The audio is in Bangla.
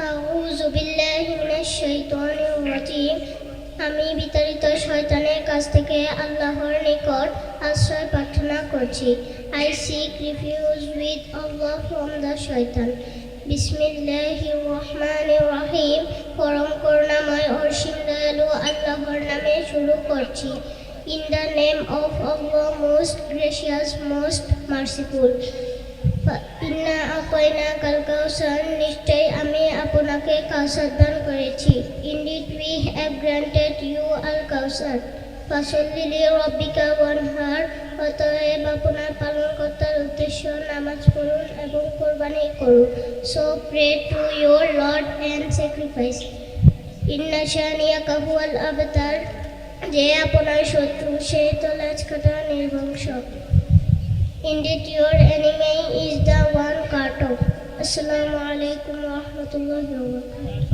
আউযু বিল্লাহি মিনাশ শাইতানির রাজিম। আমি বিতাড়িত শয়তানের কাছ থেকে আল্লাহর নিকট আশ্রয় প্রার্থনা করছি। I seek refuge with Allah from the shaitan. বিসমিল্লাহির রহমানির রহিম। পরম করুণাময় অসীম দয়ালু আল্লাহর নামে শুরু করছি। In the name of Allah, most gracious, most merciful. ইন্না আতাইনা কাল কাউসার, নিশ্চয় আমি আপনাকে কাউসার দান করেছি। Indeed we have granted you al কাউসার। ফাসল্লি লিরাব্বিকা ওয়ানহার, অতএব আপনার পালনকর্তার উদ্দেশ্য নামাজ পড়ুন এবং কোরবানি করুন। So pray to your Lord and sacrifice. ইন্না শানিয়াকা হুয়াল আবতার, যে আপনার শত্রু সে তো লাজ কাটা নির্বংশ। Indeed your enemy is the one cut off. Assalamu alaikum wa rahmatullahi wa barakatuh.